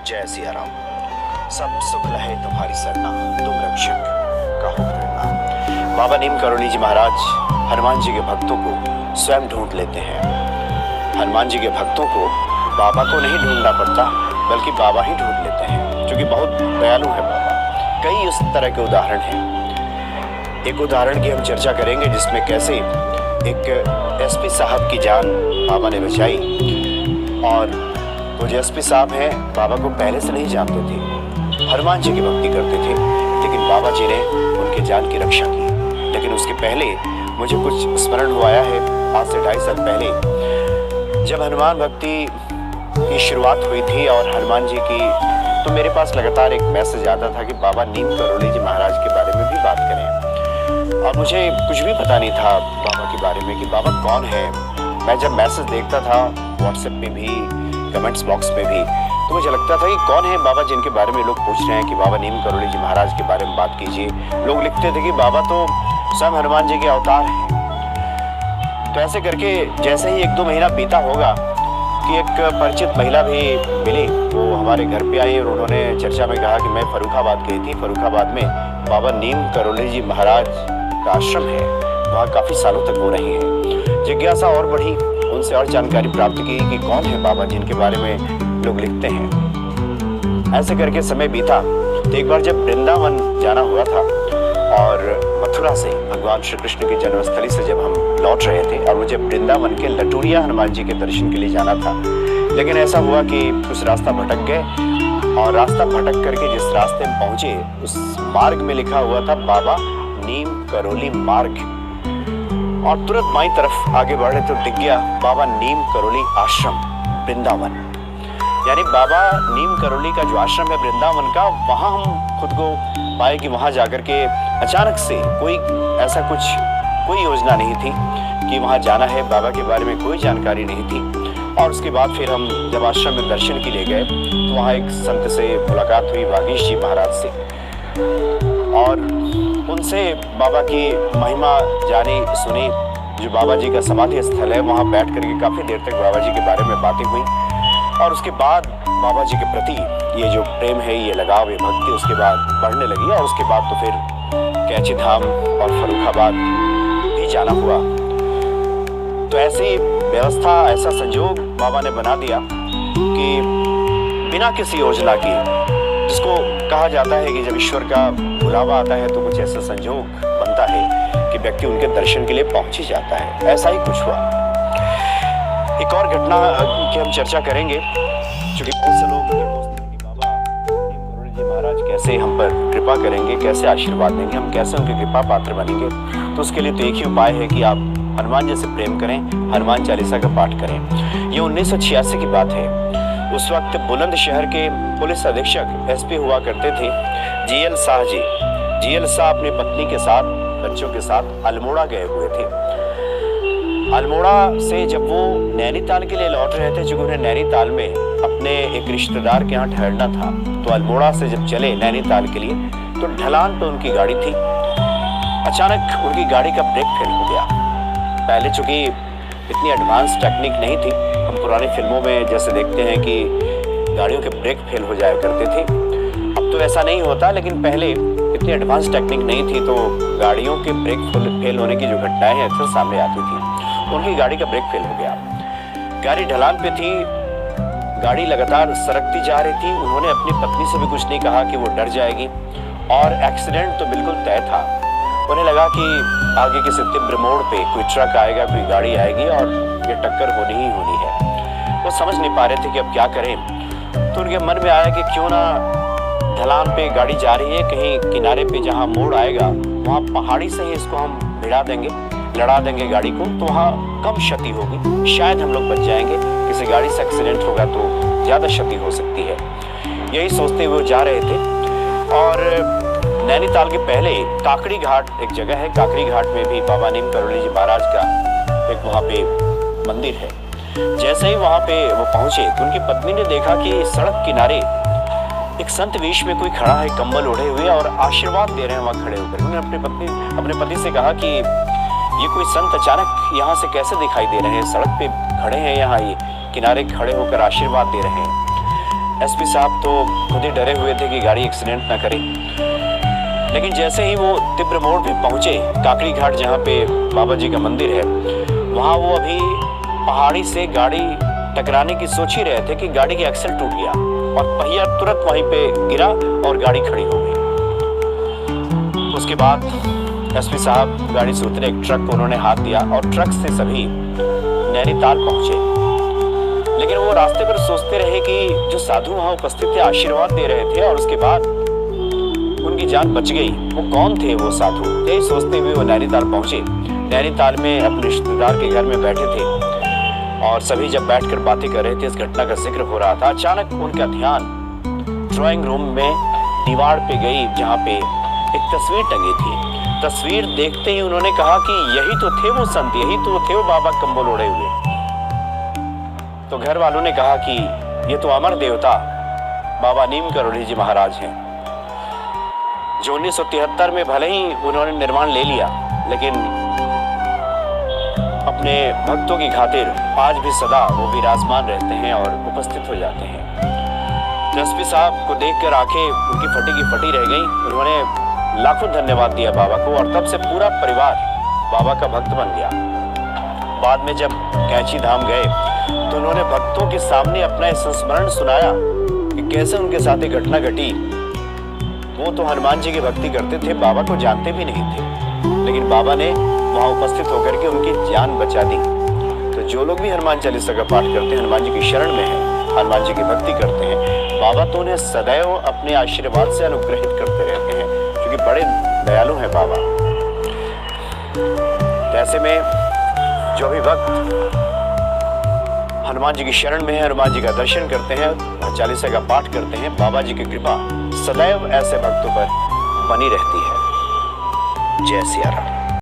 जय सिया राम। सब सुख रहे तुम्हारी सरना, तुम रक्षक कहो प्रेरणा। बाबा नीम करोली जी महाराज हनुमान जी के भक्तों को स्वयं ढूंढ लेते हैं। हनुमान जी के भक्तों को बाबा को नहीं ढूंढना पड़ता, बल्कि बाबा ही ढूंढ लेते हैं, क्योंकि बहुत दयालु है बाबा। कई इस तरह के उदाहरण हैं। एक उदाहरण की हम चर्चा करेंगे जिसमें कैसे एक एसपी साहब की जान बाबा ने बचाई, और वो जो एसपी साहब हैं बाबा को पहले से नहीं जानते थे, हनुमान जी की भक्ति करते थे, लेकिन बाबा जी ने उनके जान की रक्षा की। लेकिन उसके पहले मुझे कुछ स्मरण हुआ है, आज से 2.5 साल पहले जब हनुमान भक्ति की शुरुआत हुई थी और हनुमान जी की, तो मेरे पास लगातार एक मैसेज आता था कि बाबा नीम करोली जी महाराज के बारे में भी बात करें, और मुझे कुछ भी पता नहीं था बाबा के बारे में कि बाबा कौन है। मैं जब मैसेज देखता था व्हाट्सएप पे भी, कमेंट्स बॉक्स में भी, तो मुझे लगता था कि कौन है बाबा जिनके बारे में लोग पूछ रहे हैं कि बाबा नीम करोली जी महाराज के बारे में बात कीजिए। लोग लिखते थे कि बाबा तो स्वयं हनुमान जी के अवतार हैं। तो ऐसे करके जैसे ही 1-2 महीना बीता होगा कि एक परिचित महिला भी मिली, वो हमारे घर पे आई और उन्होंने चर्चा में कहा कि मैं फर्रुखाबाद गई थी, फर्रुखाबाद में बाबा नीम करोली जी महाराज का आश्रम है, वहाँ काफ़ी सालों तक हो रही है। जिज्ञासा और बढ़ी, उनसे और जानकारी प्राप्त की कि कौन है बाबा जिनके बारे में लोग लिखते हैं। ऐसे करके समय बीता, तो एक बार जब वृंदावन जाना हुआ था और मथुरा से भगवान श्री कृष्ण की जन्मस्थली से जब हम लौट रहे थे, और मुझे वृंदावन के लटूरिया हनुमान जी के दर्शन के लिए जाना था, लेकिन ऐसा हुआ कि कुछ रास्ता भटक गए, और रास्ता भटक करके जिस रास्ते में पहुंचे उस मार्ग में लिखा हुआ था बाबा नीम करोली मार्ग, और तुरंत बाईं तरफ आगे बढ़े तो दिख गया बाबा नीम करोली आश्रम वृंदावन। यानी बाबा नीम करोली का जो आश्रम है वृंदावन का, वहाँ हम खुद को पाए कि वहाँ जाकर के अचानक से कोई योजना नहीं थी कि वहाँ जाना है, बाबा के बारे में कोई जानकारी नहीं थी। और उसके बाद फिर हम जब आश्रम में दर्शन के लिए गए तो वहाँ एक संत से मुलाकात हुई, वागीश जी महाराज से, और उनसे बाबा की महिमा जानी सुनी। जो बाबा जी का समाधि स्थल है वहाँ बैठ करके काफ़ी देर तक बाबा जी के बारे में बातें हुई, और उसके बाद बाबा जी के प्रति ये जो प्रेम है, ये लगाव, ये भक्ति उसके बाद बढ़ने लगी, और उसके बाद तो फिर कैची धाम और फर्रुखाबाद भी जाना हुआ। तो ऐसी व्यवस्था, ऐसा संजोग बाबा ने बना दिया कि बिना किसी योजना के, जिसको कहा जाता है कि जब ईश्वर का बुलावा आता है तो कुछ ऐसा संजोग बनता है कि व्यक्ति उनके दर्शन के लिए पहुंच ही जाता है। ऐसा ही कुछ हुआ। एक और घटना की हम चर्चा करेंगे, क्योंकि बहुत से लोग ये पूछते हैं कि बाबा नीम करोली जी महाराज कैसे हम पर कृपा करेंगे, कैसे आशीर्वाद देंगे, हम कैसे उनके कृपा पात्र बनेंगे। तो उसके लिए तो एक ही उपाय है कि आप हनुमान जी से प्रेम करें, हनुमान चालीसा का पाठ करें। ये 1986 की बात है। उस वक्त बुलंदशहर के पुलिस अधीक्षक एसपी हुआ करते थे जीएल शाह जी। जीएल शाह अपनी पत्नी के साथ, बच्चों के साथ अल्मोड़ा गए हुए थे। अल्मोड़ा से जब वो नैनीताल के लिए लौट रहे थे, चूंकि उन्हें नैनीताल में अपने एक रिश्तेदार के यहाँ ठहरना था, तो अल्मोड़ा से जब चले नैनीताल के लिए तो ढलान पे उनकी गाड़ी थी। अचानक उनकी गाड़ी का ब्रेक फेल हो गया। पहले चूंकि इतनी एडवांस टेक्निक नहीं थी, हम पुरानी फिल्मों में जैसे देखते हैं कि गाड़ियों के ब्रेक फेल हो जाया करते थे, अब तो ऐसा नहीं होता, लेकिन पहले इतनी एडवांस टेक्निक नहीं थी, तो गाड़ियों के ब्रेक फेल होने की जो घटनाएं हैं अक्सर सामने आती थी। उनकी गाड़ी का ब्रेक फेल हो गया। गाड़ी ढलान पे थी, गाड़ी लगातार सरकती जा रही थी। उन्होंने अपनी पत्नी से भी कुछ नहीं कहा कि वो डर जाएगी, और एक्सीडेंट तो बिल्कुल तय था। उन्हें लगा कि आगे किसी तीव्र मोड़ पे कोई ट्रक आएगा, कोई गाड़ी आएगी और ये टक्कर होनी ही होनी है। वो समझ नहीं पा रहे थे कि अब क्या करें। तो उनके मन में आया कि क्यों ना ढलान पे गाड़ी जा रही है, कहीं किनारे पे जहाँ मोड़ आएगा वहाँ पहाड़ी से ही इसको हम भिड़ा देंगे, लड़ा देंगे गाड़ी को, तो वहाँ कम क्षति होगी, शायद हम लोग बच जाएंगे। किसी गाड़ी से एक्सीडेंट होगा तो ज़्यादा क्षति हो सकती है। यही सोचते हुए जा रहे थे, और नैनीताल के पहले काकड़ी घाट एक जगह है, काकड़ी घाट में भी बाबा नीम करोली जी महाराज का एक वहाँ पे मंदिर है। जैसे ही वहाँ पे वो पहुँचे तो उनकी पत्नी ने देखा कि सड़क किनारे एक संत वेश में कोई खड़ा है, कंबल ओढ़े हुए, और आशीर्वाद दे रहे हैं वहाँ खड़े होकर। उन्होंने अपने पति से कहा कि ये कोई संत अचानक यहाँ से कैसे दिखाई दे रहे हैं, सड़क पे खड़े हैं, यहाँ ये किनारे खड़े होकर आशीर्वाद दे रहे हैं। एसपी साहब तो खुद ही डरे हुए थे कि गाड़ी एक्सीडेंट ना करे। लेकिन जैसे ही वो तिब्र मोड़ पे पहुंचे, काकड़ी घाट जहाँ पे बाबा जी का मंदिर है, वहाँ वो अभी पहाड़ी से गाड़ी टकराने की सोच ही रहे थे कि गाड़ी की एक्सल टूट गया और पहिया तुरंत वहीं पे गिरा और गाड़ी खड़ी हो गई। उसके बाद एसपी साहब गाड़ी से उतरे, एक ट्रक को उन्होंने हाथ दिया और ट्रक से सभी नैनीताल पहुंचे। लेकिन वो रास्ते पर सोचते रहे कि जो साधु वहां उपस्थित थे आशीर्वाद दे रहे थे और उसके बाद उनकी जान बच गई, वो कौन थे वो साधु? यही सोचते हुए वो नैनीताल पहुंचे। नैनीताल में अपने रिश्तेदार के घर में बैठे थे और सभी जब बैठकर बातें कर रहे थे, इस घटना का जिक्र हो रहा था। अचानक उनका ध्यान ड्राइंग रूम में दीवार पे गई जहाँ पे एक तस्वीर टंगी थी। तस्वीर देखते ही उन्होंने कहा कि यही तो थे वो संत, यही तो थे वो बाबा कंबल ओढ़े हुए। तो घर वालों ने कहा कि ये तो अमर देवता बाबा नीम करोली जी महाराज हैं, जो 1973 में भले ही उन्होंने निर्वाण ले लिया, लेकिन अपने भक्तों की खातिर आज भी सदा वो विराजमान रहते हैं और उपस्थित हो जाते हैं। एसपी साहब को देखकर आंखें उनकी फटी की फटी रह गई। उन्होंने लाखों धन्यवाद दिया बाबा को और तब से पूरा परिवार बाबा का भक्त बन गया। बाद में जब कैंची धाम गए तो उन्होंने भक्तों के सामने अपना संस्मरण सुनाया कि कैसे उनके साथ एक घटना घटी। वो तो हनुमान जी की भक्ति करते थे, बाबा को जानते भी नहीं थे, लेकिन बाबा ने वहां उपस्थित होकर के उनकी जान बचा दी। तो जो लोग भी हनुमान चालीसा का पाठ करते हैं, हनुमान जी की शरण में है, हनुमान जी की भक्ति करते हैं, बाबा तो उन्हें सदैव अपने आशीर्वाद से अनुग्रहित करते रहते हैं, क्योंकि बड़े दयालु हैं बाबा। तो ऐसे में जो भी भक्त हनुमान जी की शरण में है, हनुमान जी का दर्शन करते हैं, चालीसा का पाठ करते हैं, बाबा जी की कृपा सदैव ऐसे भक्तों पर बनी रहती है। जय सिया राम।